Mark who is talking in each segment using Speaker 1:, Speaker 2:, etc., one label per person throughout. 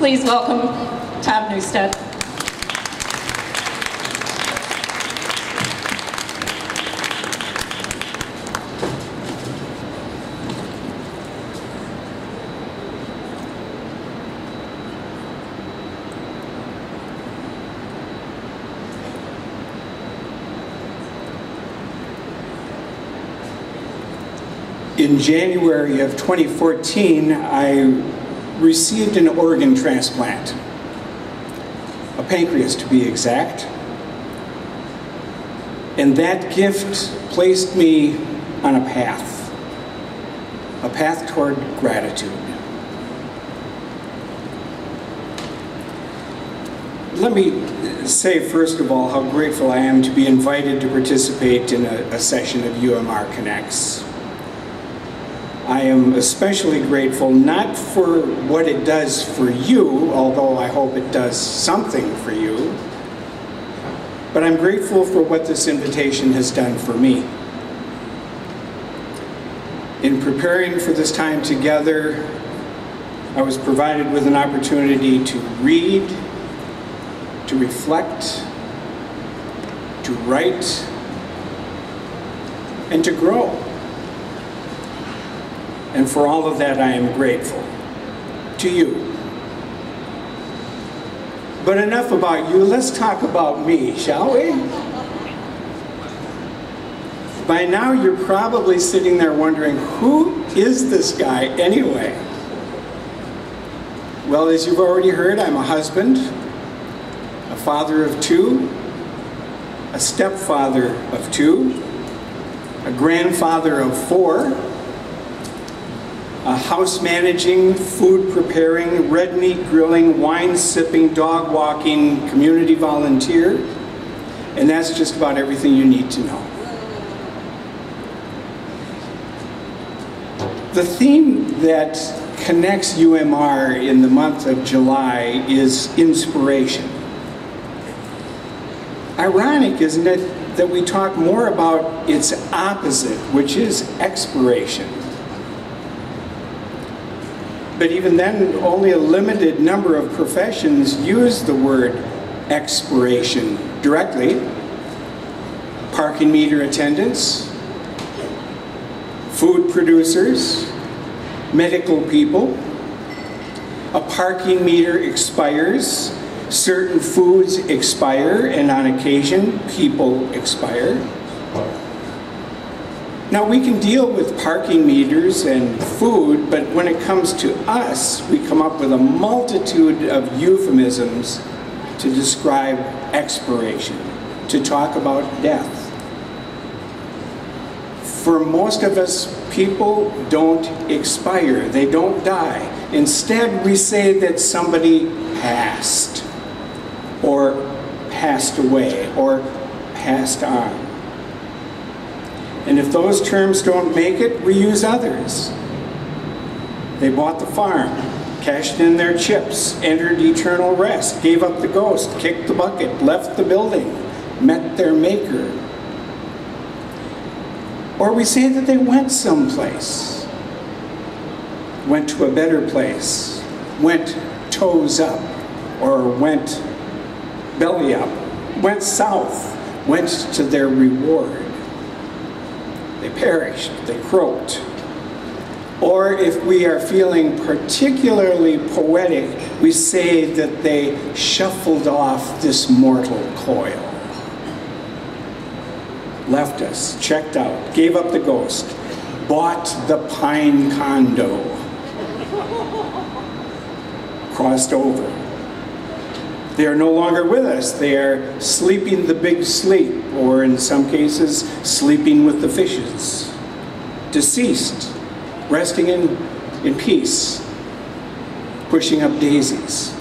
Speaker 1: Please welcome Thom Nustad.
Speaker 2: In January of 2014, I received an organ transplant, a pancreas to be exact. And that gift placed me on a path toward gratitude. Let me say, first of all, how grateful I am to be invited to participate in a session of UMR Connects. I am especially grateful not for what it does for you, although I hope it does something for you, but I'm grateful for what this invitation has done for me. In preparing for this time together, I was provided with an opportunity to read, to reflect, to write, and to grow. And for all of that, I am grateful to you. But enough about you, let's talk about me, shall we? By now, you're probably sitting there wondering, who is this guy anyway? Well, as you've already heard, I'm a husband, a father of two, a stepfather of two, a grandfather of four, a house managing, food preparing, red meat grilling, wine sipping, dog walking community volunteer, and that's just about everything you need to know. The theme that connects UMR in the month of July is inspiration. Ironic, isn't it, that we talk more about its opposite, which is expiration. But even then, only a limited number of professions use the word expiration directly. Parking meter attendants, food producers, medical people. A parking meter expires, certain foods expire, and on occasion, people expire. Now, we can deal with parking meters and food, but when it comes to us, we come up with a multitude of euphemisms to describe expiration, to talk about death. For most of us, people don't expire, they don't die. Instead, we say that somebody passed, or passed away, or passed on. And if those terms don't make it, we use others. They bought the farm, cashed in their chips, entered eternal rest, gave up the ghost, kicked the bucket, left the building, met their maker. Or we say that they went someplace, went to a better place, went toes up, or went belly up, went south, went to their reward. They perished, they croaked. Or if we are feeling particularly poetic, we say that they shuffled off this mortal coil. Left us, checked out, gave up the ghost, bought the pine condo, crossed over. They are no longer with us. They are sleeping the big sleep, or in some cases, sleeping with the fishes. Deceased, resting in peace, pushing up daisies.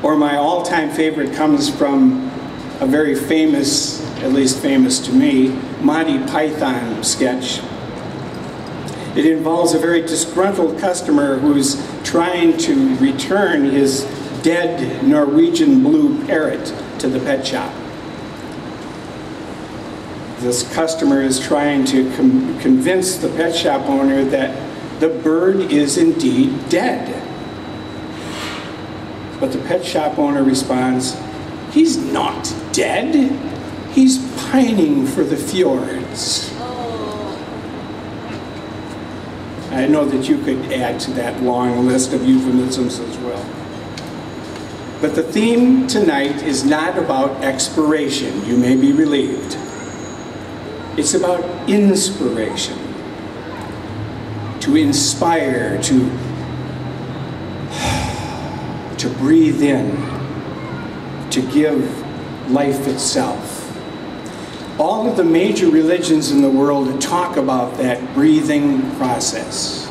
Speaker 2: Or my all-time favorite comes from a very famous, at least famous to me, Monty Python sketch. It involves a very disgruntled customer who's trying to return his dead Norwegian blue parrot to the pet shop. This customer is trying to convince the pet shop owner that the bird is indeed dead. But the pet shop owner responds, "He's not dead. He's pining for the fjords." I know that you could add to that long list of euphemisms as well. But the theme tonight is not about expiration. You may be relieved. It's about inspiration. To inspire, to breathe in, to give life itself. All of the major religions in the world talk about that breathing process.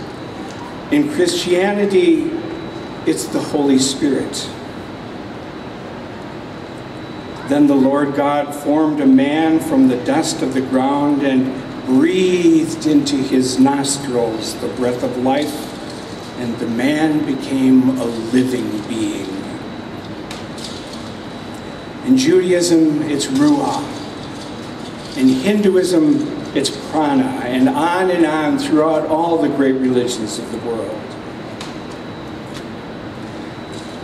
Speaker 2: In Christianity, it's the Holy Spirit. Then the Lord God formed a man from the dust of the ground and breathed into his nostrils the breath of life, and the man became a living being. In Judaism, it's Ruach. In Hinduism, it's Prana, and on throughout all the great religions of the world.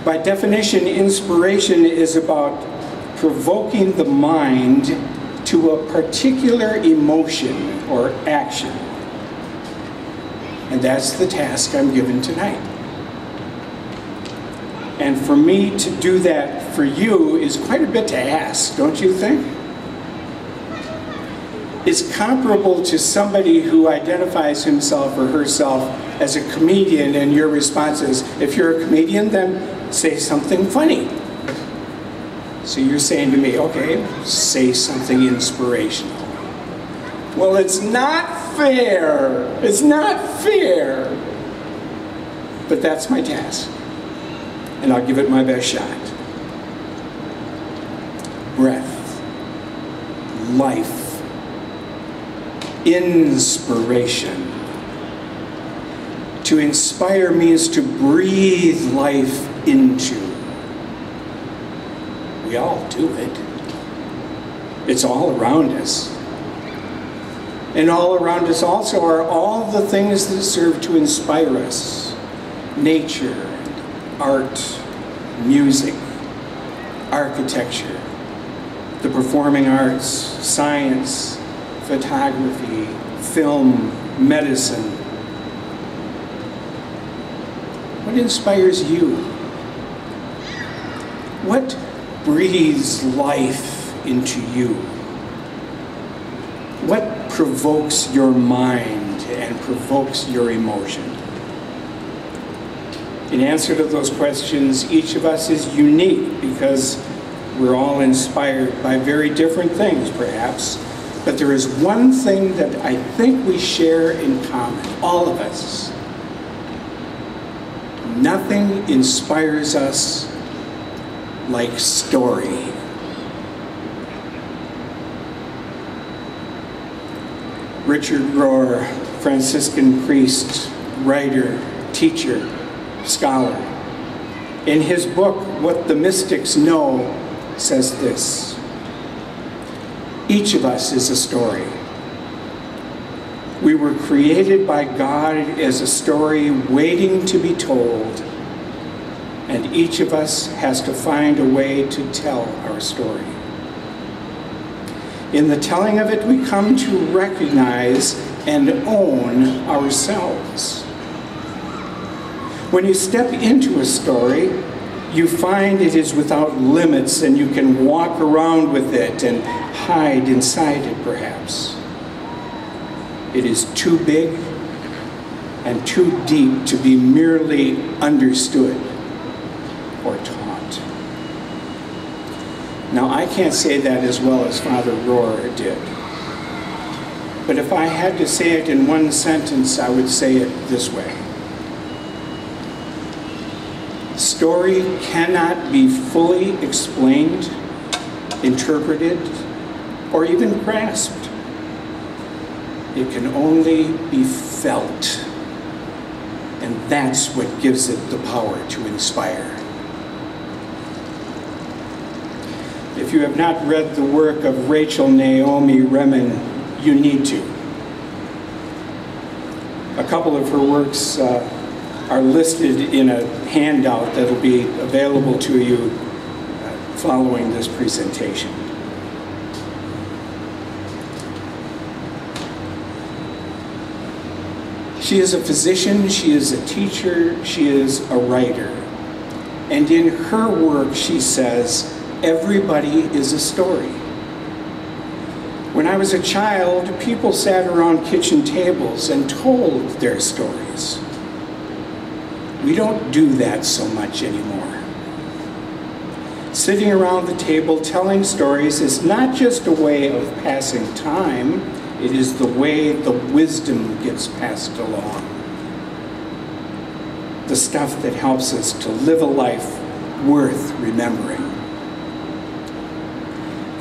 Speaker 2: By definition, inspiration is about provoking the mind to a particular emotion or action. And that's the task I'm given tonight. And for me to do that for you is quite a bit to ask, don't you think? It's comparable to somebody who identifies himself or herself as a comedian, and your response is, if you're a comedian, then say something funny. So you're saying to me, okay, say something inspirational. Well, it's not fair. It's not fair. But that's my task. And I'll give it my best shot. Breath. Life. Inspiration. To inspire means to breathe life into. We all do it. It's all around us. And all around us also are all the things that serve to inspire us. Nature, art, music, architecture, the performing arts, science, photography, film, medicine. What inspires you? What breathes life into you? What provokes your mind and provokes your emotion? In answer to those questions, each of us is unique because we're all inspired by very different things, perhaps. But there is one thing that I think we share in common, all of us. Nothing inspires us like story. Richard Rohr, Franciscan priest, writer, teacher, scholar. In his book, What the Mystics Know, says this: each of us is a story. We were created by God as a story waiting to be told, and each of us has to find a way to tell our story. In the telling of it, we come to recognize and own ourselves. When you step into a story, you find it is without limits and you can walk around with it and hide inside it, perhaps. It is too big and too deep to be merely understood or taught. Now, I can't say that as well as Father Rohr did. But if I had to say it in one sentence, I would say it this way: story cannot be fully explained, interpreted, or even grasped. It can only be felt. And that's what gives it the power to inspire. If you have not read the work of Rachel Naomi Remen, you need to. A couple of her works are listed in a handout that'll be available to you following this presentation. She is a physician, she is a teacher, she is a writer. And in her work, she says, everybody is a story. When I was a child, people sat around kitchen tables and told their stories. We don't do that so much anymore. Sitting around the table telling stories is not just a way of passing time, it is the way the wisdom gets passed along. The stuff that helps us to live a life worth remembering.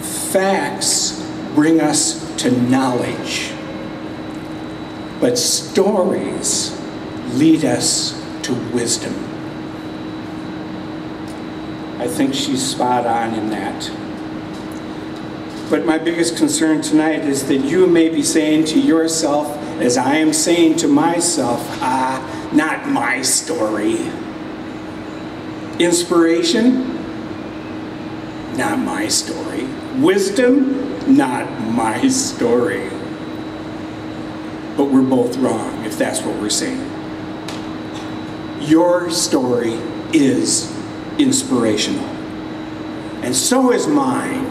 Speaker 2: Facts bring us to knowledge, but stories lead us to wisdom. I think she's spot on in that. But my biggest concern tonight is that you may be saying to yourself, as I am saying to myself, not my story. Inspiration? Not my story. Wisdom? Not my story. But we're both wrong if that's what we're saying. Your story is inspirational. And so is mine.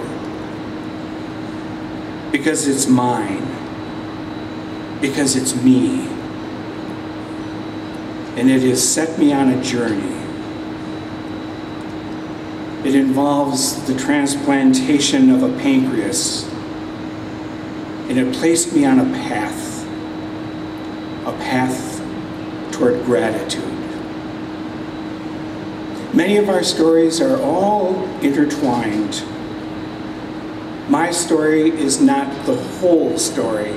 Speaker 2: Because it's mine. Because it's me. And it has set me on a journey. It involves the transplantation of a pancreas. And it placed me on a path toward gratitude. Many of our stories are all intertwined. My story is not the whole story.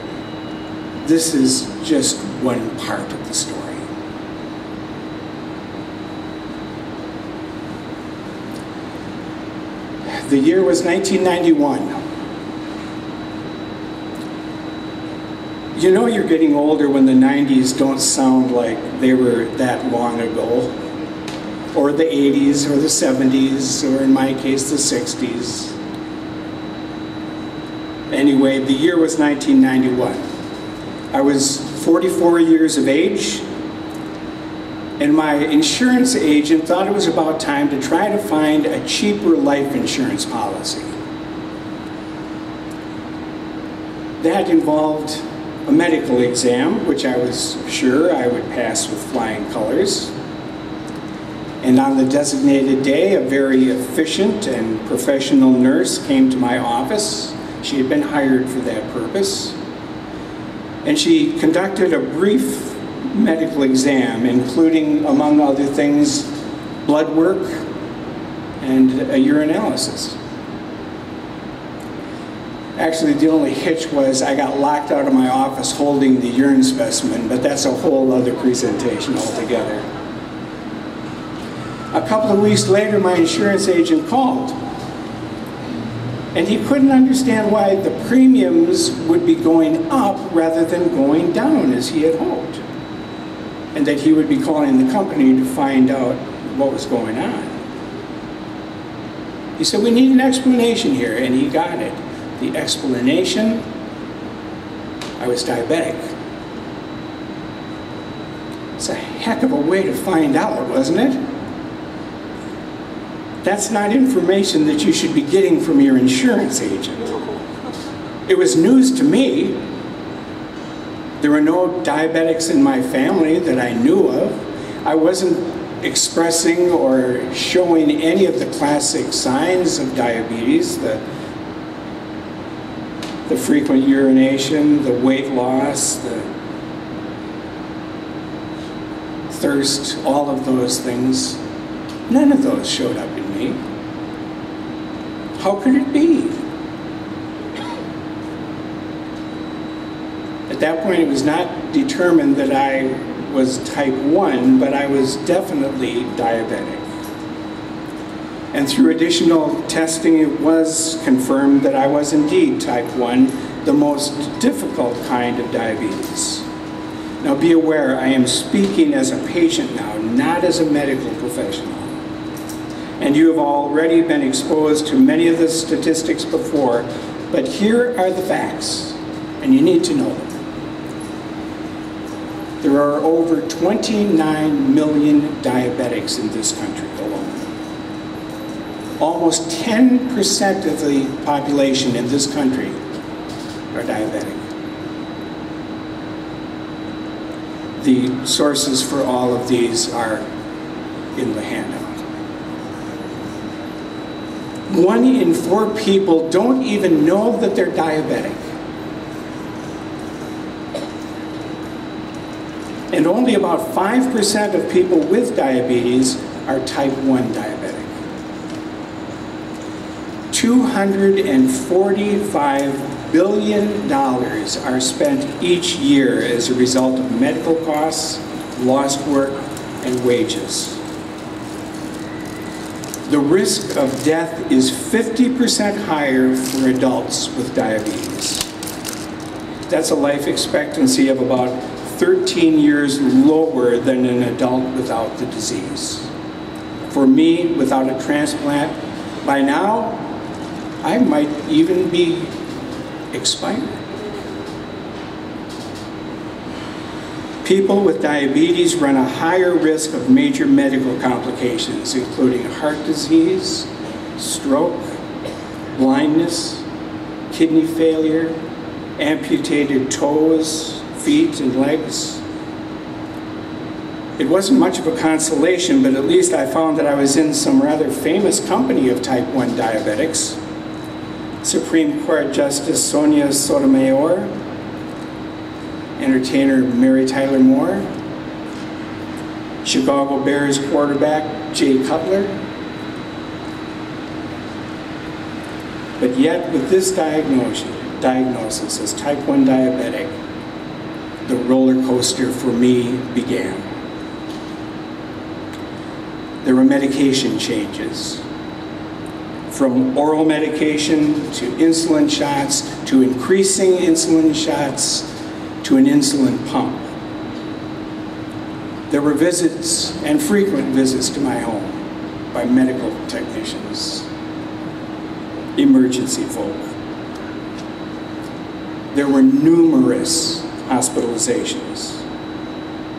Speaker 2: This is just one part of the story. The year was 1991. You know you're getting older when the 90s don't sound like they were that long ago, or the 80s, or the 70s, or in my case, the 60s. Anyway, the year was 1991. I was 44 years of age, and my insurance agent thought it was about time to try to find a cheaper life insurance policy. That involved a medical exam, which I was sure I would pass with flying colors. And on the designated day, a very efficient and professional nurse came to my office. She had been hired for that purpose. And she conducted a brief medical exam, including, among other things, blood work and a urinalysis. Actually, the only hitch was I got locked out of my office holding the urine specimen, but that's a whole other presentation altogether. A couple of weeks later, my insurance agent called. And he couldn't understand why the premiums would be going up rather than going down as he had hoped. And that he would be calling the company to find out what was going on. He said, we need an explanation here, and he got it. The explanation, I was diabetic. It's a heck of a way to find out, wasn't it? That's not information that you should be getting from your insurance agent. It was news to me. There were no diabetics in my family that I knew of. I wasn't expressing or showing any of the classic signs of diabetes, the frequent urination, the weight loss, the thirst, all of those things. None of those showed up in me. How could it be? At that point, it was not determined that I was type 1, but I was definitely diabetic. And through additional testing, it was confirmed that I was indeed type 1, the most difficult kind of diabetes. Now be aware, I am speaking as a patient now, not as a medical professional. And you have already been exposed to many of the statistics before, but here are the facts, and you need to know them. There are over 29 million diabetics in this country alone. Almost 10% of the population in this country are diabetic. The sources for all of these are in the handout. 1 in 4 people don't even know that they're diabetic. And only about 5% of people with diabetes are type 1 diabetic. $245 billion are spent each year as a result of medical costs, lost work, and wages. The risk of death is 50% higher for adults with diabetes. That's a life expectancy of about 13 years lower than an adult without the disease. For me, without a transplant, by now, I might even be expired. People with diabetes run a higher risk of major medical complications, including heart disease, stroke, blindness, kidney failure, amputated toes, feet, and legs. It wasn't much of a consolation, but at least I found that I was in some rather famous company of type 1 diabetics. Supreme Court Justice Sonia Sotomayor, entertainer Mary Tyler Moore, Chicago Bears quarterback Jay Cutler. But yet, with this diagnosis as type 1 diabetic, the roller coaster for me began. There were medication changes, from oral medication to insulin shots, to increasing insulin shots, to an insulin pump. There were visits, and frequent visits to my home by medical technicians, emergency folk. There were numerous hospitalizations.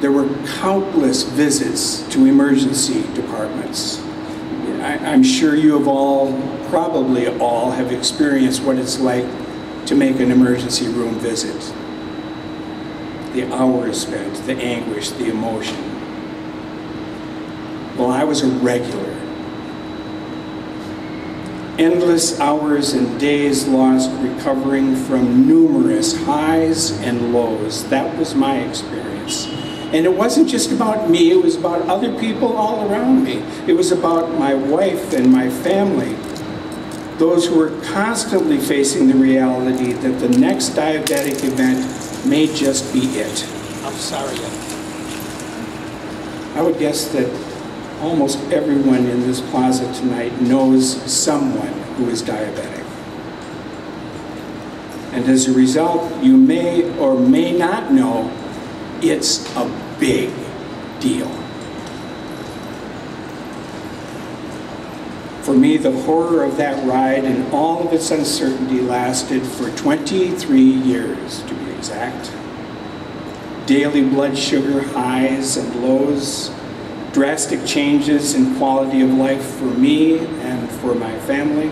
Speaker 2: There were countless visits to emergency departments. I'm sure you have all, probably all, have experienced what it's like to make an emergency room visit. The hours spent, the anguish, the emotion. Well, I was a regular. Endless hours and days lost recovering from numerous highs and lows. That was my experience. And it wasn't just about me, it was about other people all around me. It was about my wife and my family. Those who were constantly facing the reality that the next diabetic event may just be it. I'm sorry. I would guess that almost everyone in this plaza tonight knows someone who is diabetic. And as a result, you may or may not know, it's a big deal. For me, the horror of that ride and all of its uncertainty lasted for 23 years, to be exact. Daily blood sugar highs and lows, drastic changes in quality of life for me and for my family.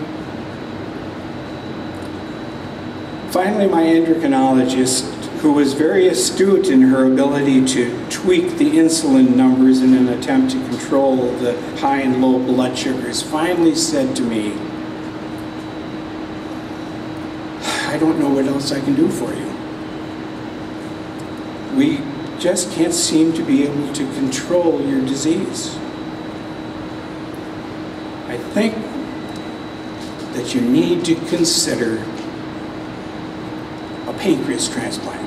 Speaker 2: Finally, my endocrinologist, who was very astute in her ability to tweak the insulin numbers in an attempt to control the high and low blood sugars, finally said to me, "I don't know what else I can do for you. We just can't seem to be able to control your disease. I think that you need to consider a pancreas transplant.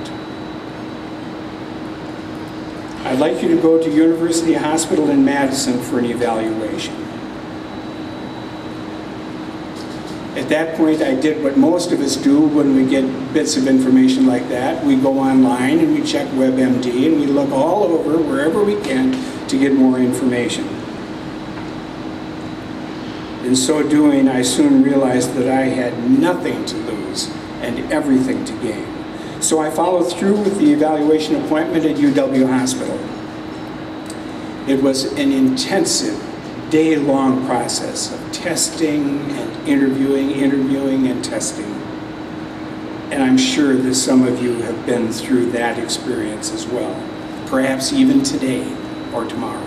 Speaker 2: I'd like you to go to University Hospital in Madison for an evaluation." At that point, I did what most of us do when we get bits of information like that. We go online and we check WebMD and we look all over wherever we can to get more information. In so doing, I soon realized that I had nothing to lose and everything to gain. So I followed through with the evaluation appointment at UW Hospital. It was an intensive, day-long process of testing and interviewing and testing. And I'm sure that some of you have been through that experience as well, perhaps even today or tomorrow.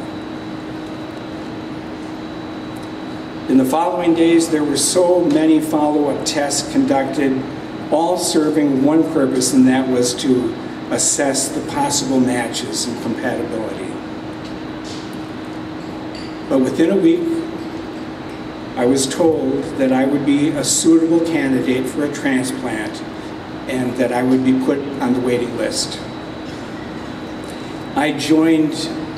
Speaker 2: In the following days, there were so many follow-up tests conducted, all serving one purpose, and that was to assess the possible matches and compatibility. But within a week, I was told that I would be a suitable candidate for a transplant and that I would be put on the waiting list. I joined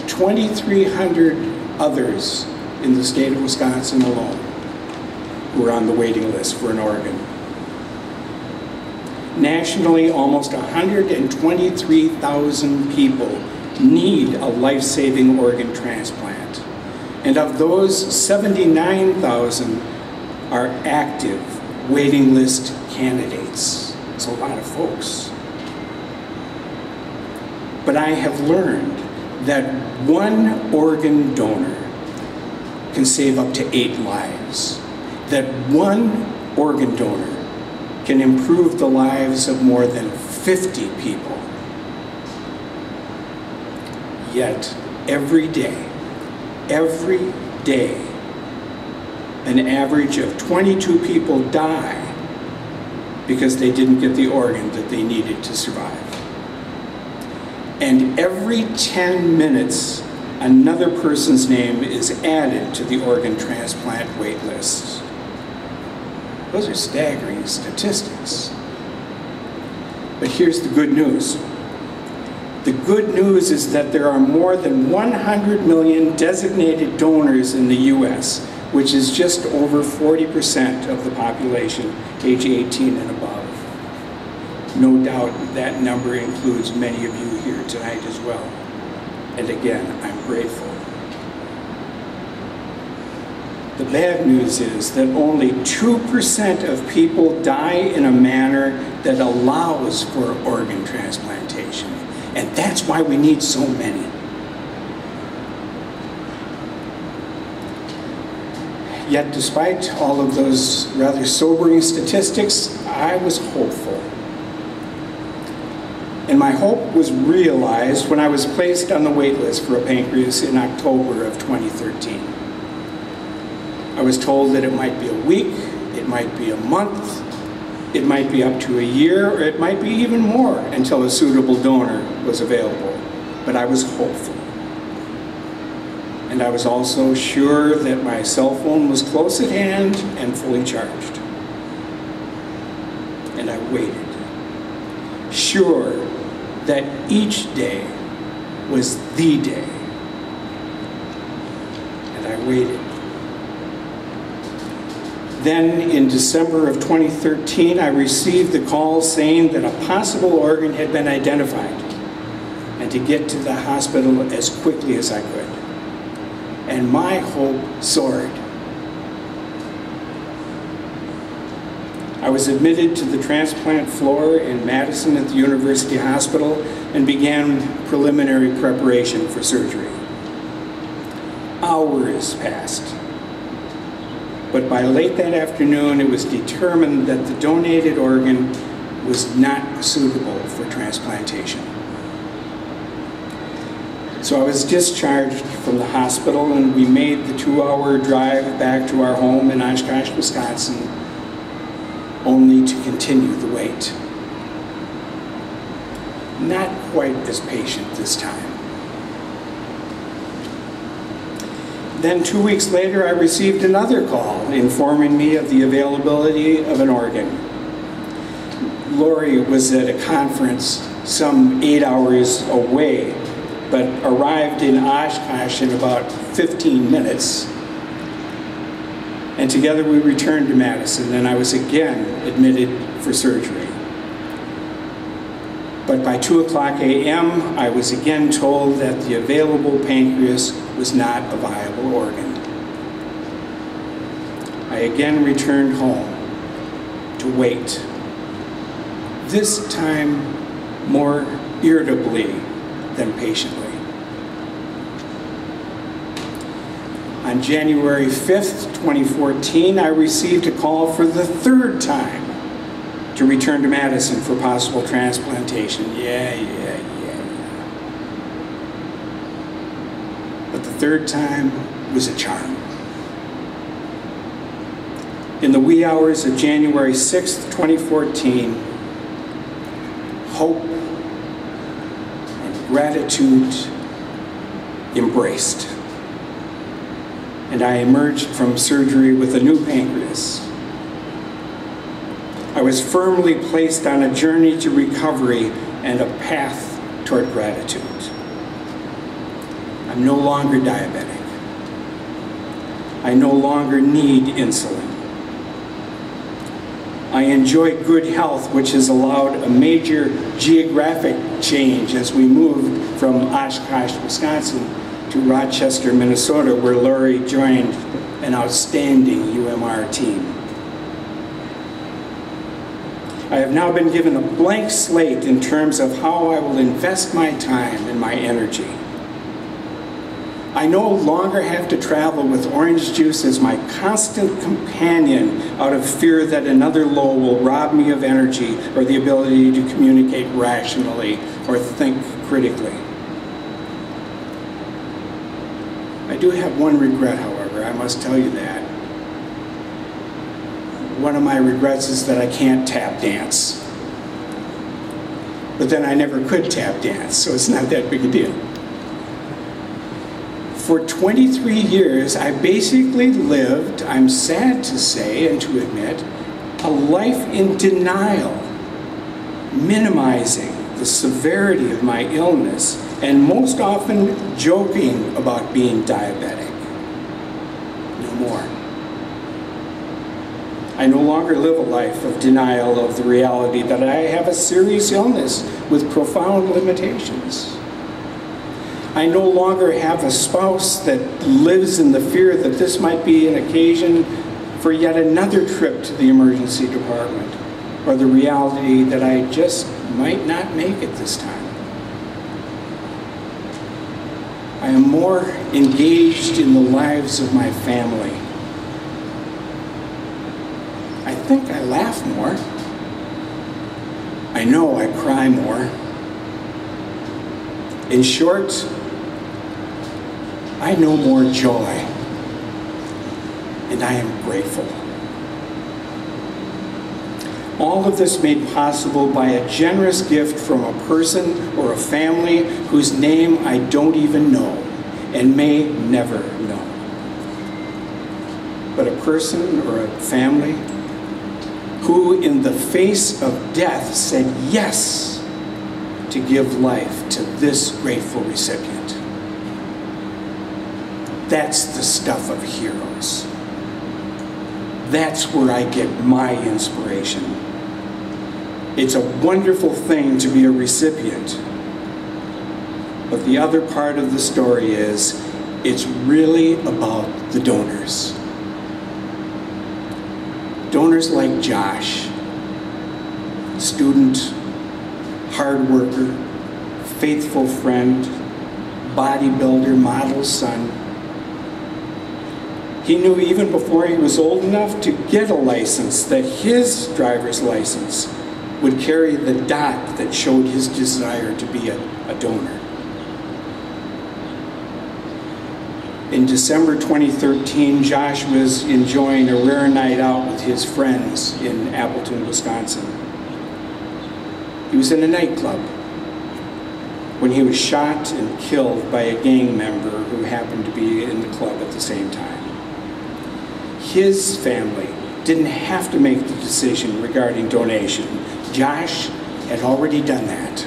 Speaker 2: 2,300 others in the state of Wisconsin alone who were on the waiting list for an organ. Nationally, almost 123,000 people need a life-saving organ transplant. And of those, 79,000 are active waiting list candidates. It's a lot of folks. But I have learned that one organ donor can save up to 8 lives. That one organ donor can improve the lives of more than 50 people. Yet, every day, an average of 22 people die because they didn't get the organ that they needed to survive. And every 10 minutes, another person's name is added to the organ transplant wait list. Those are staggering statistics. But here's the good news. The good news is that there are more than 100 million designated donors in the US, which is just over 40% of the population age 18 and above. No doubt that number includes many of you here tonight as well. And again, I'm grateful. The bad news is that only 2% of people die in a manner that allows for organ transplantation. And that's why we need so many. Yet despite all of those rather sobering statistics, I was hopeful. And my hope was realized when I was placed on the wait list for a pancreas in October of 2013. I was told that it might be a week, it might be a month, it might be up to a year, or it might be even more until a suitable donor was available. But I was hopeful. And I was also sure that my cell phone was close at hand and fully charged. And I waited, sure that each day was the day. And I waited. Then in December of 2013, I received the call saying that a possible organ had been identified and to get to the hospital as quickly as I could. And my hope soared. I was admitted to the transplant floor in Madison at the University Hospital and began preliminary preparation for surgery. Hours passed. But by late that afternoon, it was determined that the donated organ was not suitable for transplantation. So I was discharged from the hospital, and we made the 2-hour drive back to our home in Oshkosh, Wisconsin, only to continue the wait. Not quite as patient this time. Then 2 weeks later, I received another call informing me of the availability of an organ. Lori was at a conference some 8 hours away, but arrived in Oshkosh in about 15 minutes. And together we returned to Madison, and I was again admitted for surgery. But by 2:00 a.m., I was again told that the available pancreas was not a viable organ. I again returned home to wait, this time more irritably than patiently. On January 5th, 2014, I received a call for the third time to return to Madison for possible transplantation. Yeah. But the third time was a charm. In the wee hours of January 6th, 2014, hope and gratitude embraced. And I emerged from surgery with a new pancreas. I was firmly placed on a journey to recovery and a path toward gratitude. I'm no longer diabetic. I no longer need insulin. I enjoy good health, which has allowed a major geographic change as we moved from Oshkosh, Wisconsin to Rochester, Minnesota, where Lori joined an outstanding UMR team. I have now been given a blank slate in terms of how I will invest my time and my energy. I no longer have to travel with orange juice as my constant companion out of fear that another low will rob me of energy or the ability to communicate rationally or think critically. I do have one regret, however, I must tell you that. One of my regrets is that I can't tap dance. But then I never could tap dance, so it's not that big a deal. For 23 years, I basically lived, I'm sad to say and to admit, a life in denial, minimizing the severity of my illness and most often joking about being diabetic. No more. I no longer live a life of denial of the reality that I have a serious illness with profound limitations. I no longer have a spouse that lives in the fear that this might be an occasion for yet another trip to the emergency department, or the reality that I just might not make it this time. I am more engaged in the lives of my family. I think I laugh more. I know I cry more. In short, I know more joy, and I am grateful. All of this made possible by a generous gift from a person or a family whose name I don't even know and may never know. But a person or a family who, in the face of death, said yes to give life to this grateful recipient. That's the stuff of heroes. That's where I get my inspiration. It's a wonderful thing to be a recipient. But the other part of the story is, it's really about the donors. Donors like Josh, student, hard worker, faithful friend, bodybuilder, model son. He knew even before he was old enough to get a license that his driver's license would carry the dot that showed his desire to be a donor. In December 2013, Josh was enjoying a rare night out with his friends in Appleton, Wisconsin. He was in a nightclub when he was shot and killed by a gang member who happened to be in the club at the same time. His family didn't have to make the decision regarding donation. Josh had already done that.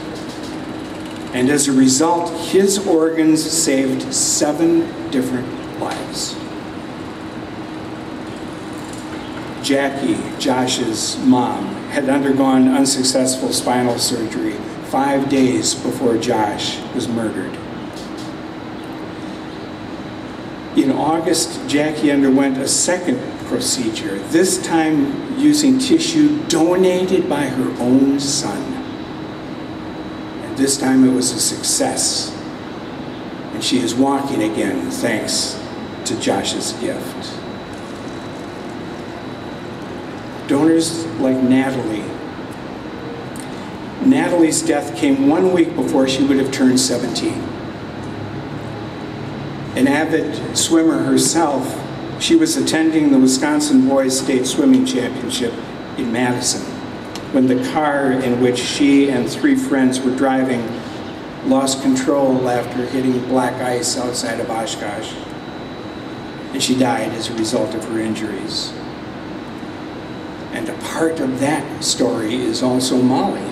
Speaker 2: And as a result, his organs saved 7 different lives. Jackie, Josh's mom, had undergone unsuccessful spinal surgery 5 days before Josh was murdered. In August, Jackie underwent a second procedure, this time using tissue donated by her own son. And this time it was a success. And she is walking again thanks to Josh's gift. Donors like Natalie. Natalie's death came 1 week before she would have turned 17. An avid swimmer herself, she was attending the Wisconsin Boys State Swimming Championship in Madison when the car in which she and 3 friends were driving lost control after hitting black ice outside of Oshkosh, and she died as a result of her injuries. And a part of that story is also Molly.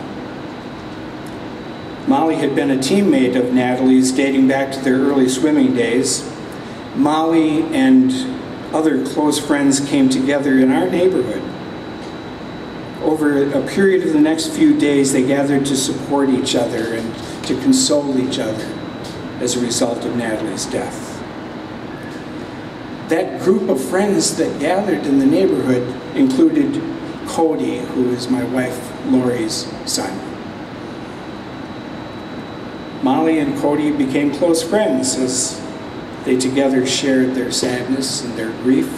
Speaker 2: Molly had been a teammate of Natalie's dating back to their early swimming days. Molly and other close friends came together in our neighborhood. Over a period of the next few days, they gathered to support each other and to console each other as a result of Natalie's death. That group of friends that gathered in the neighborhood included Cody, who is my wife Lori's son. Molly and Cody became close friends as they together shared their sadness and their grief.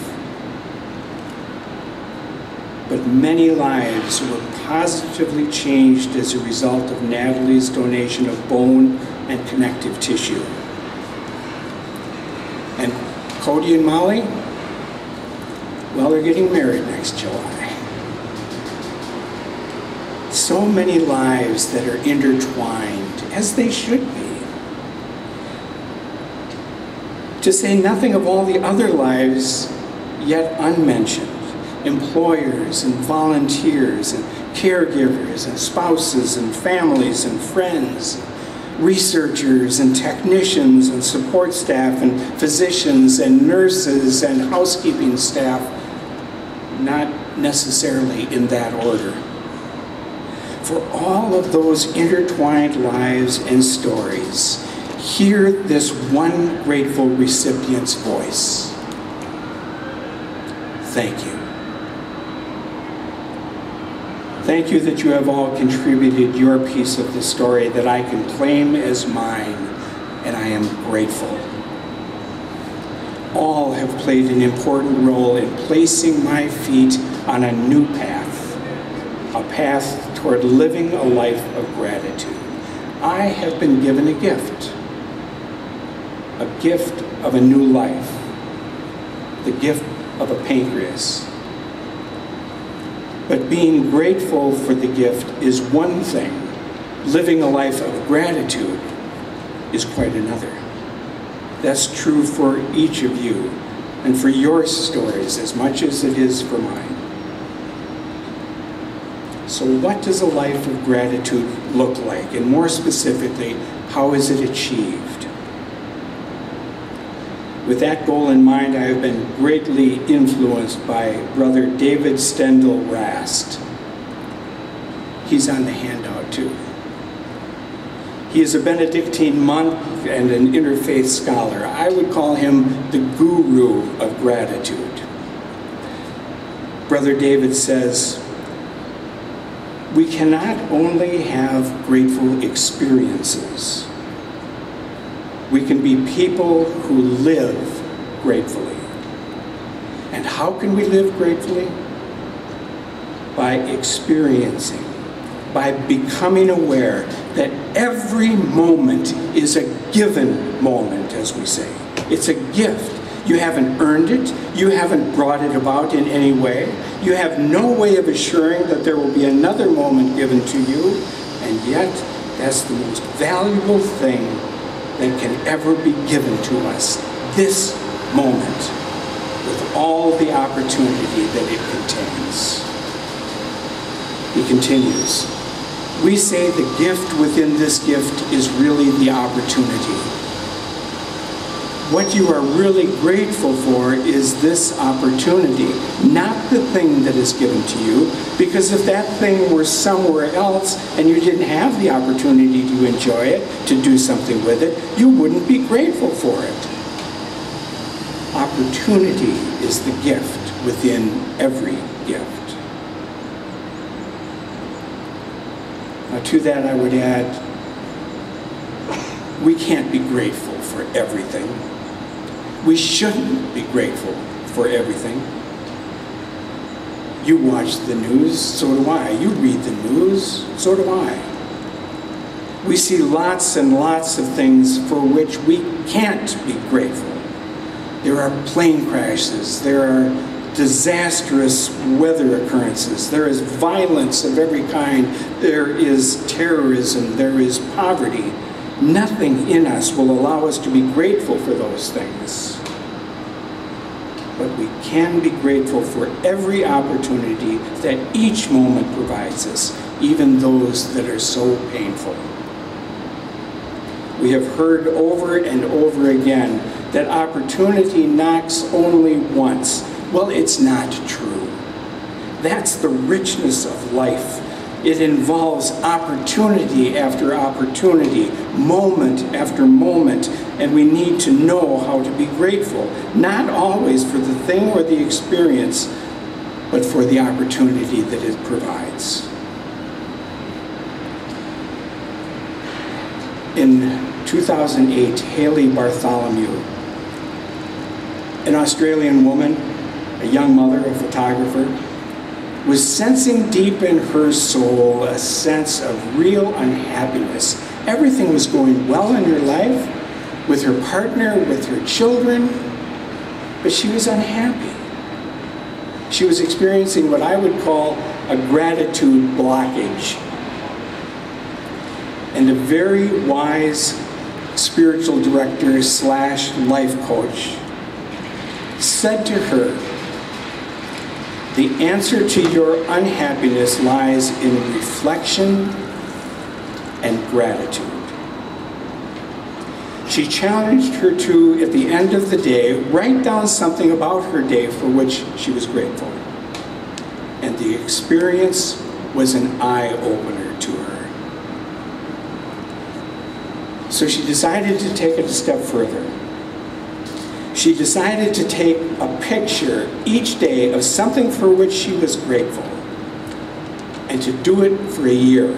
Speaker 2: But many lives were positively changed as a result of Natalie's donation of bone and connective tissue. And Cody and Molly, well, they're getting married next July. So many lives that are intertwined, as they should be. To say nothing of all the other lives yet unmentioned. Employers and volunteers and caregivers and spouses and families and friends, researchers and technicians and support staff and physicians and nurses and housekeeping staff, not necessarily in that order. For all of those intertwined lives and stories, hear this one grateful recipient's voice. Thank you. Thank you that you have all contributed your piece of the story that I can claim as mine, and I am grateful. All have played an important role in placing my feet on a new path, a path toward living a life of gratitude. I have been given a gift of a new life, the gift of a pancreas. But being grateful for the gift is one thing. Living a life of gratitude is quite another. That's true for each of you and for your stories as much as it is for mine. So what does a life of gratitude look like? And more specifically, how is it achieved? With that goal in mind, I have been greatly influenced by Brother David Stendel Rast. He's on the handout too. He is a Benedictine monk and an interfaith scholar. I would call him the guru of gratitude. Brother David says, we cannot only have grateful experiences. We can be people who live gratefully. And how can we live gratefully? By experiencing, by becoming aware that every moment is a given moment, as we say. It's a gift. You haven't earned it. You haven't brought it about in any way. You have no way of assuring that there will be another moment given to you, and yet that's the most valuable thing that can ever be given to us, this moment, with all the opportunity that it contains. He continues, we say the gift within this gift is really the opportunity. What you are really grateful for is this opportunity, not the thing that is given to you, because if that thing were somewhere else and you didn't have the opportunity to enjoy it, to do something with it, you wouldn't be grateful for it. Opportunity is the gift within every gift. Now, to that I would add, we can't be grateful for everything. We shouldn't be grateful for everything. You watch the news, so do I. You read the news, so do I. We see lots and lots of things for which we can't be grateful. There are plane crashes, there are disastrous weather occurrences, there is violence of every kind, there is terrorism, there is poverty. Nothing in us will allow us to be grateful for those things. But we can be grateful for every opportunity that each moment provides us, even those that are so painful. We have heard over and over again that opportunity knocks only once. Well, it's not true. That's the richness of life. It involves opportunity after opportunity, moment after moment, and we need to know how to be grateful, not always for the thing or the experience, but for the opportunity that it provides. In 2008, Haley Bartholomew, an Australian woman, a young mother, a photographer, was sensing deep in her soul a sense of real unhappiness. Everything was going well in her life, with her partner, with her children, but she was unhappy. She was experiencing what I would call a gratitude blockage. And a very wise spiritual director slash life coach said to her, the answer to your unhappiness lies in reflection and gratitude. She challenged her to, at the end of the day, write down something about her day for which she was grateful. And the experience was an eye-opener to her. So she decided to take it a step further. She decided to take a picture each day of something for which she was grateful, and to do it for a year.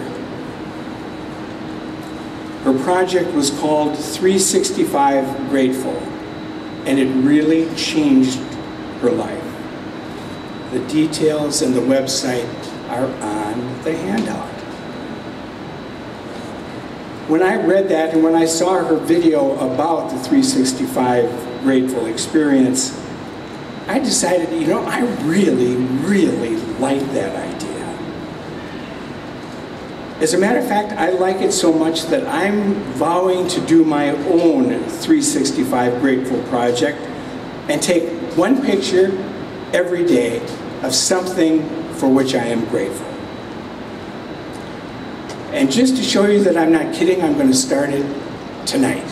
Speaker 2: Her project was called 365 Grateful, and it really changed her life. The details and the website are on the handout. When I read that and when I saw her video about the 365 Grateful experience, I decided, you know, I really, really like that idea. As a matter of fact, I like it so much that I'm vowing to do my own 365 Grateful project and take one picture every day of something for which I am grateful. And just to show you that I'm not kidding, I'm going to start it tonight.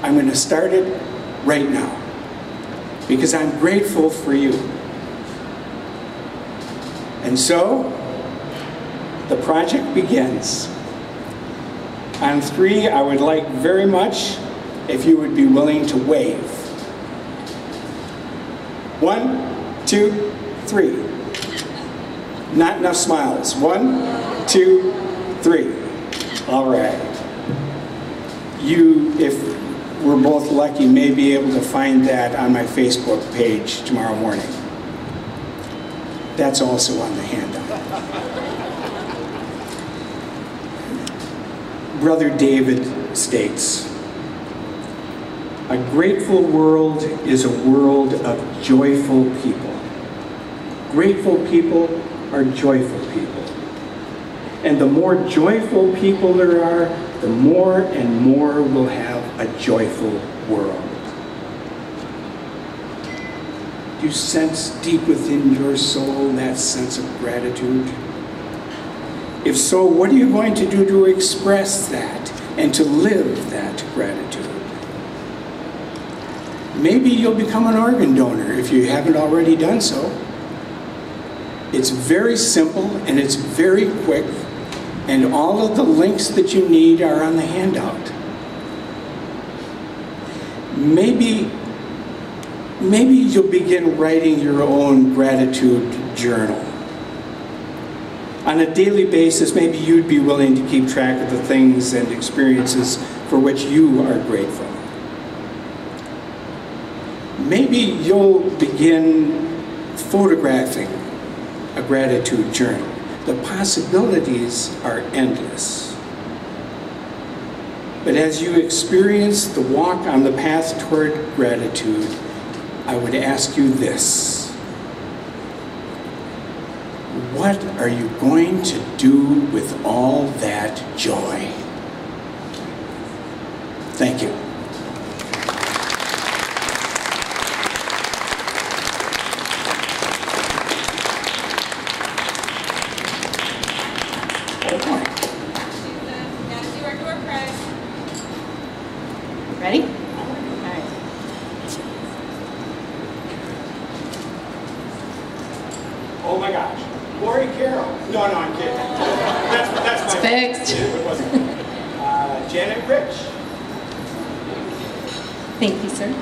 Speaker 2: I'm going to start it right now, because I'm grateful for you. And so, the project begins. On 3, I would like very much if you would be willing to wave. 1, 2, 3. Not enough smiles. 1, 2, 3. All right. You, if we're both lucky, may be able to find that on my Facebook page tomorrow morning. That's also on the handout. Brother David states, a grateful world is a world of joyful people. Grateful people are joyful people. And the more joyful people there are, the more and more we'll have a joyful world. Do you sense deep within your soul that sense of gratitude? If so, what are you going to do to express that and to live that gratitude? Maybe you'll become an organ donor if you haven't already done so. It's very simple and it's very quick, and all of the links that you need are on the handout. Maybe you'll begin writing your own gratitude journal. On a daily basis, maybe you'd be willing to keep track of the things and experiences for which you are grateful. Maybe you'll begin photographing a gratitude journal. The possibilities are endless. But as you experience the walk on the path toward gratitude, I would ask you this: what are you going to do with all that joy? Thank you.
Speaker 1: Ready? All right.
Speaker 2: Oh my gosh. Lori Carroll. No, I'm kidding. That's my
Speaker 1: Fixed.
Speaker 2: Janet Rich.
Speaker 1: Thank you, sir.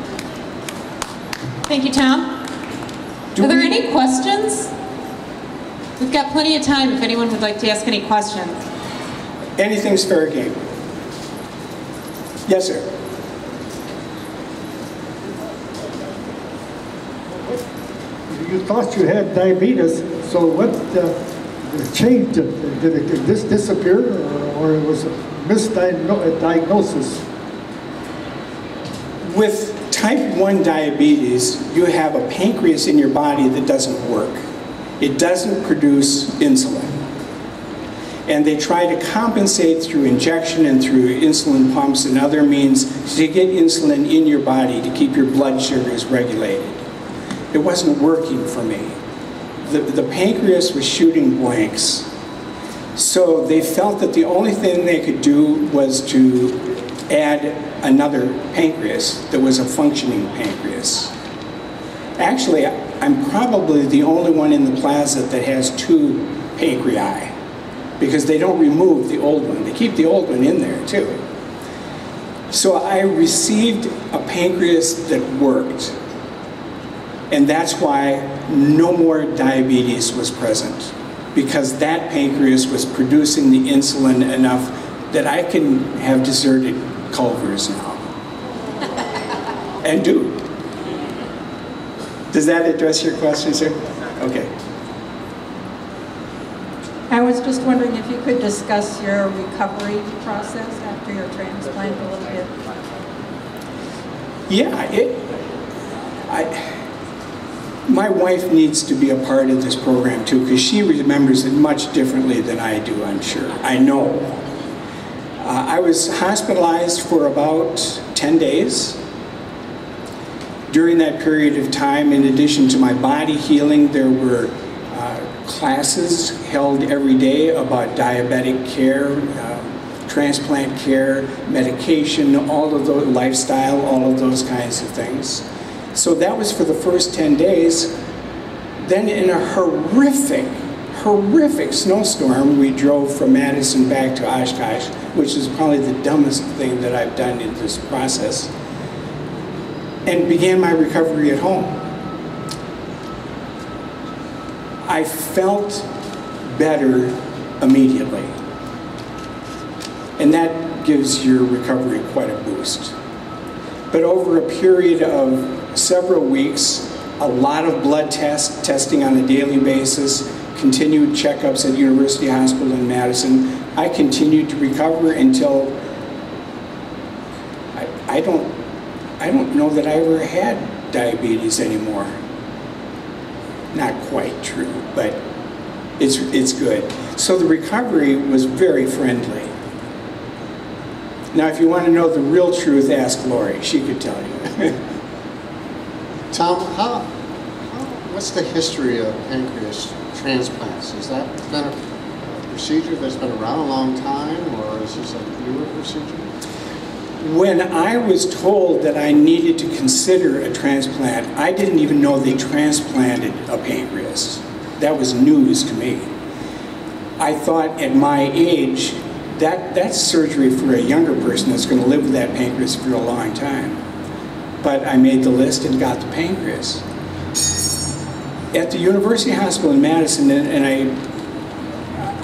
Speaker 1: Thank you, Tom. Are there any questions? We've got plenty of time if anyone would like to ask any questions.
Speaker 2: Anything's fair game. Yes, sir.
Speaker 3: You thought you had diabetes, so what changed? Did this disappear, or it was a misdiagnosis?
Speaker 2: With type 1 diabetes, you have a pancreas in your body that doesn't work. It doesn't produce insulin. And they try to compensate through injection and through insulin pumps and other means to get insulin in your body to keep your blood sugars regulated. It wasn't working for me. The pancreas was shooting blanks. So they felt that the only thing they could do was to add another pancreas that was a functioning pancreas. Actually, I'm probably the only one in the plaza that has 2 pancreas, because they don't remove the old one. They keep the old one in there too. So I received a pancreas that worked. And that's why no more diabetes was present, because that pancreas was producing the insulin enough that I can have deserted Culver's now. And do. Does that address your question, sir? Okay.
Speaker 4: I was just wondering if you could discuss your recovery process after your transplant a little bit.
Speaker 2: Yeah, my wife needs to be a part of this program too, because she remembers it much differently than I do, I'm sure. I know. I was hospitalized for about 10 days. During that period of time, in addition to my body healing, there were classes held every day about diabetic care, transplant care, medication, all of those, lifestyle, all of those kinds of things. So that was for the first 10 days. Then in a horrific snowstorm, we drove from Madison back to Oshkosh, which is probably the dumbest thing that I've done in this process, and began my recovery at home. I felt better immediately. And that gives your recovery quite a boost. But over a period of several weeks, a lot of blood testing on a daily basis, continued checkups at University Hospital in Madison, I continued to recover until I don't know that I ever had diabetes anymore. Not quite true, but it's good. So the recovery was very friendly. Now, if you want to know the real truth, ask Lori. She could tell you.
Speaker 5: Tom, what's the history of pancreas transplants? Has that been a procedure that's been around a long time, or is this a newer procedure?
Speaker 2: When I was told that I needed to consider a transplant, I didn't even know they transplanted a pancreas. That was news to me. I thought at my age, that's surgery for a younger person that's going to live with that pancreas for a long time. But I made the list and got the pancreas. At the University Hospital in Madison, and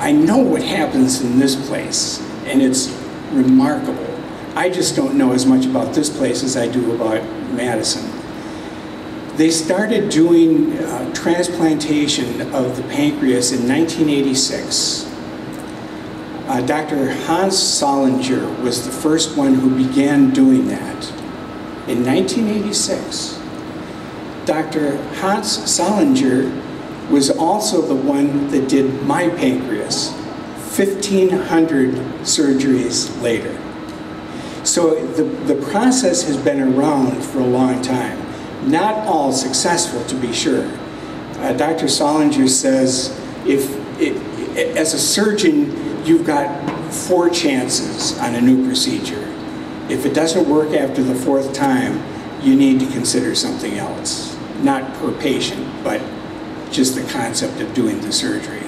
Speaker 2: I know what happens in this place, and it's remarkable. I just don't know as much about this place as I do about Madison. They started doing transplantation of the pancreas in 1986. Dr. Hans Solinger was the first one who began doing that in 1986. Dr. Hans Solinger was also the one that did my pancreas 1,500 surgeries later. So the process has been around for a long time. Not all successful, to be sure. Dr. Solinger says, as a surgeon, you've got 4 chances on a new procedure. If it doesn't work after the 4th time, you need to consider something else. Not per patient, but just the concept of doing the surgery.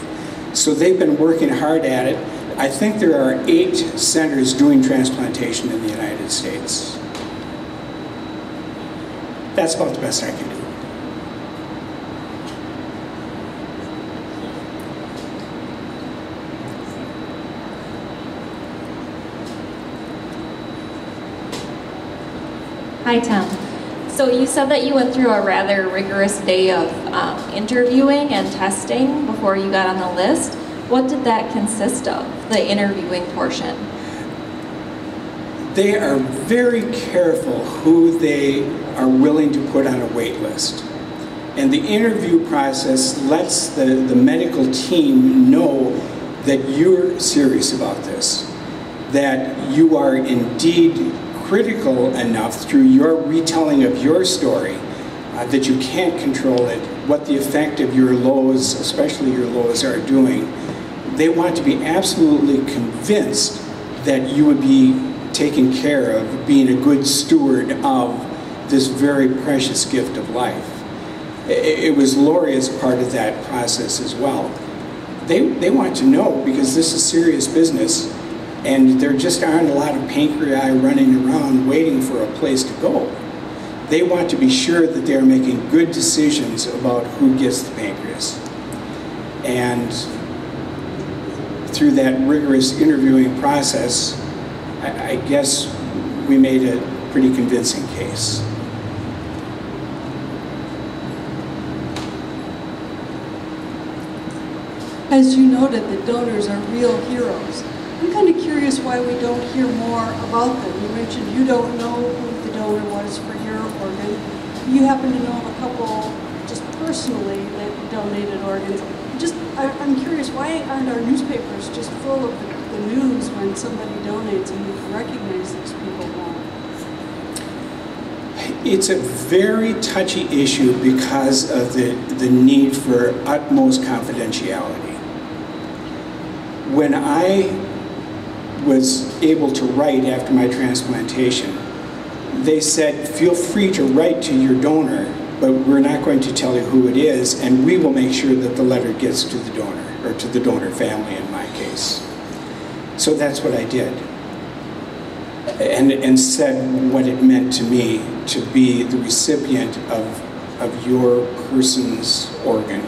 Speaker 2: So they've been working hard at it. I think there are 8 centers doing transplantation in the United States. That's about the best I can do.
Speaker 6: Hi, Tom. So you said that you went through a rather rigorous day of interviewing and testing before you got on the list. What did that consist of, the interviewing portion?
Speaker 2: They are very careful who they are willing to put on a wait list. And the interview process lets the medical team know that you're serious about this, that you are indeed critical enough through your retelling of your story that you can't control it, what the effect of your lows, especially your lows, are doing. They want to be absolutely convinced that you would be taken care of, being a good steward of this very precious gift of life. It was Loria's part of that process as well. They want to know, because this is serious business, and there just aren't a lot of pancreas running around waiting for a place to go. They want to be sure that they're making good decisions about who gets the pancreas. And through that rigorous interviewing process, I guess we made a pretty convincing case.
Speaker 7: As you noted, the donors are real heroes. I'm kind of curious why we don't hear more about them. You mentioned you don't know who the donor was for your organ. You happen to know of a couple just personally that donated organs. I'm curious, why aren't our newspapers just full of the news when somebody donates and you can recognize these people more?
Speaker 2: It's a very touchy issue because of the need for utmost confidentiality. When I was able to write after my transplantation, they said, feel free to write to your donor, but we're not going to tell you who it is, and we will make sure that the letter gets to the donor, or to the donor family in my case. So that's what I did. And said what it meant to me to be the recipient of your person's organ.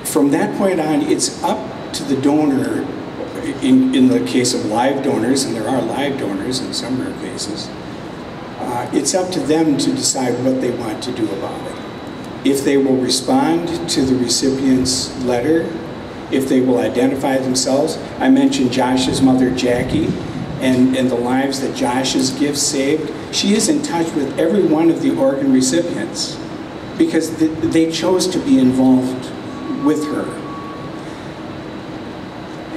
Speaker 2: From that point on, it's up to the donor, in the case of live donors, and there are live donors in some rare cases, it's up to them to decide what they want to do about it. If they will respond to the recipient's letter, if they will identify themselves. I mentioned Josh's mother, Jackie, and the lives that Josh's gift saved. She is in touch with every one of the organ recipients because they chose to be involved with her.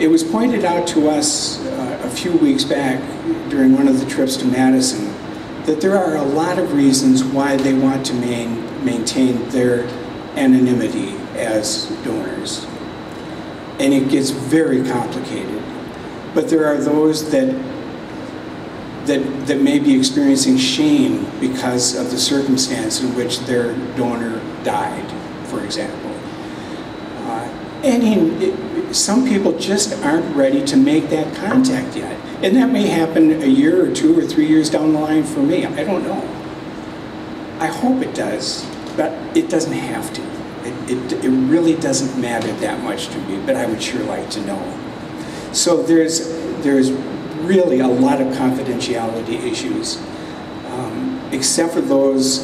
Speaker 2: It was pointed out to us a few weeks back during one of the trips to Madison that there are a lot of reasons why they want to maintain their anonymity as donors. And it gets very complicated. But there are those that that may be experiencing shame because of the circumstance in which their donor died, for example. Some people just aren't ready to make that contact yet. And that may happen a year or 2 or 3 years down the line for me. I don't know. I hope it does, but it doesn't have to. It really doesn't matter that much to me, but I would sure like to know. So there's really a lot of confidentiality issues, except for those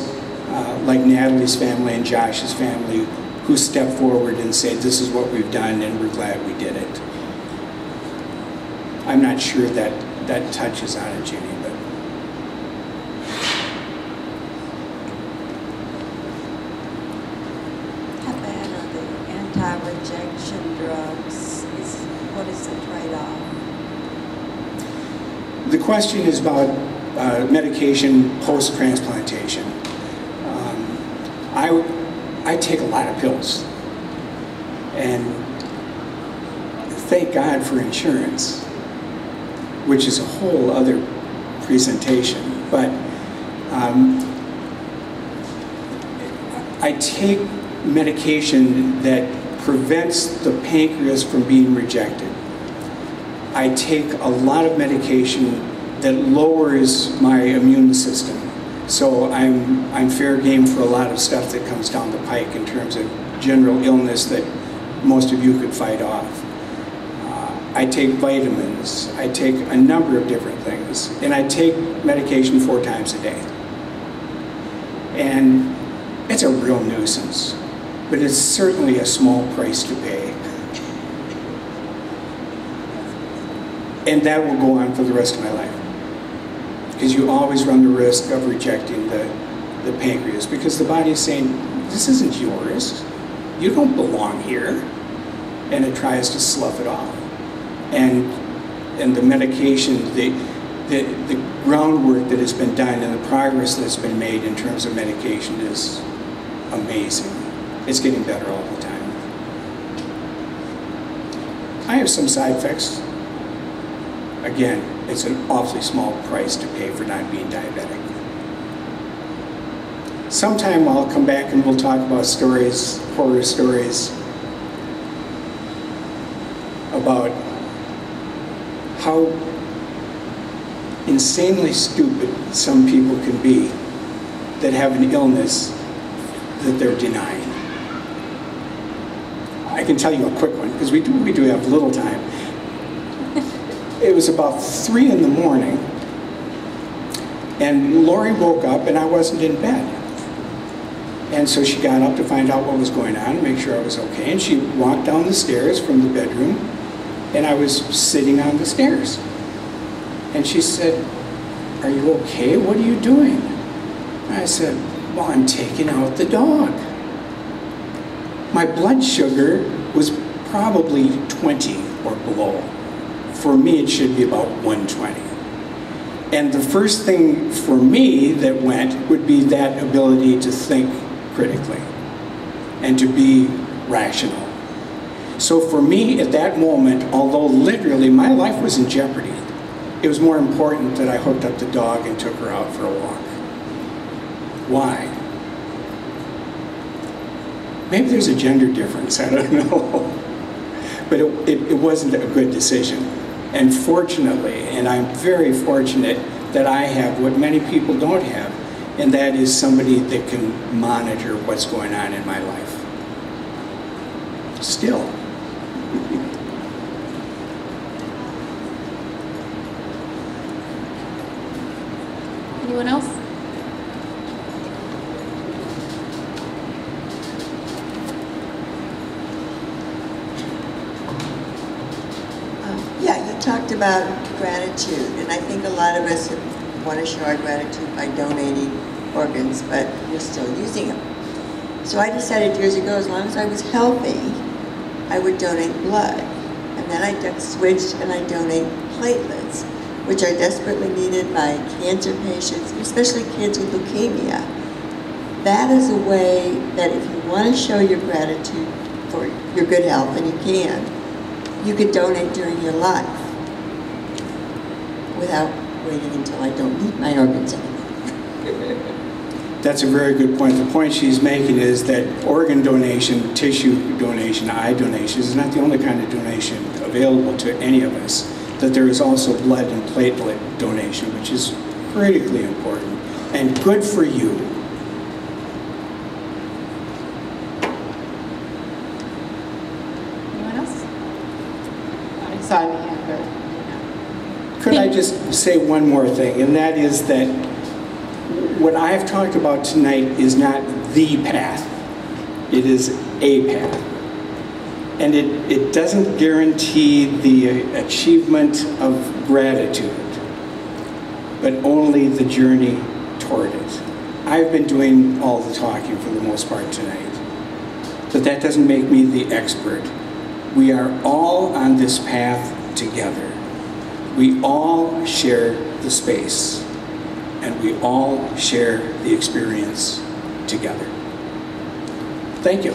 Speaker 2: like Natalie's family and Josh's family who step forward and say, this is what we've done and we're glad we did it. I'm not sure that touches on it, Ginny, but.
Speaker 4: How bad are the anti-rejection drugs? What is the trade-off?
Speaker 2: The question is about medication post-transplantation. I take a lot of pills, and thank God for insurance, which is a whole other presentation. But I take medication that prevents the pancreas from being rejected. I take a lot of medication that lowers my immune system. So I'm fair game for a lot of stuff that comes down the pike in terms of general illness that most of you could fight off. I take vitamins, I take a number of different things, and I take medication 4 times a day. And it's a real nuisance, but it's certainly a small price to pay. And that will go on for the rest of my life. Because you always run the risk of rejecting the pancreas, because the body is saying, this isn't yours, you don't belong here, and it tries to slough it off. And the medication, the groundwork that has been done and the progress that's been made in terms of medication is amazing. It's getting better all the time. I have some side effects. Again, it's an awfully small price to pay for not being diabetic. Sometime I'll come back and we'll talk about stories, horror stories, about how insanely stupid some people can be that have an illness that they're denying. I can tell you a quick one, because we do have little time. It was about 3 in the morning, and Lori woke up and I wasn't in bed. And so she got up to find out what was going on, make sure I was okay, and she walked down the stairs from the bedroom, and I was sitting on the stairs. And she said, "Are you okay? What are you doing?" And I said, "Well, I'm taking out the dog." My blood sugar was probably 20 or below. For me, it should be about 120. And the first thing for me that went would be that ability to think critically and to be rational. So for me, at that moment, although literally my life was in jeopardy, it was more important that I hooked up the dog and took her out for a walk. Why? Maybe there's a gender difference, I don't know. But it wasn't a good decision. And fortunately, and I'm very fortunate that I have what many people don't have, and that is somebody that can monitor what's going on in my life. Still.
Speaker 1: Anyone else?
Speaker 8: Yeah, you talked about gratitude, and I think a lot of us want to show our gratitude by donating organs, but we're still using them. So I decided years ago, as long as I was healthy, I would donate blood. And then I switched and I donate platelets, which are desperately needed by cancer patients, especially kids with leukemia. That is a way that if you want to show your gratitude for your good health, and you could donate during your life without waiting until I don't need my organs anymore.
Speaker 2: That's a very good point. The point she's making is that organ donation, tissue donation, eye donation is not the only kind of donation available to any of us. That there is also blood and platelet donation, which is critically important and good for you.
Speaker 1: Anyone else? I saw the hand, but
Speaker 2: Could I just say one more thing, and that is that what I've talked about tonight is not the path. It is a path. And it doesn't guarantee the achievement of gratitude, but only the journey toward it. I've been doing all the talking for the most part tonight, but that doesn't make me the expert. We are all on this path together. We all share the space, and we all share the experience together. Thank you.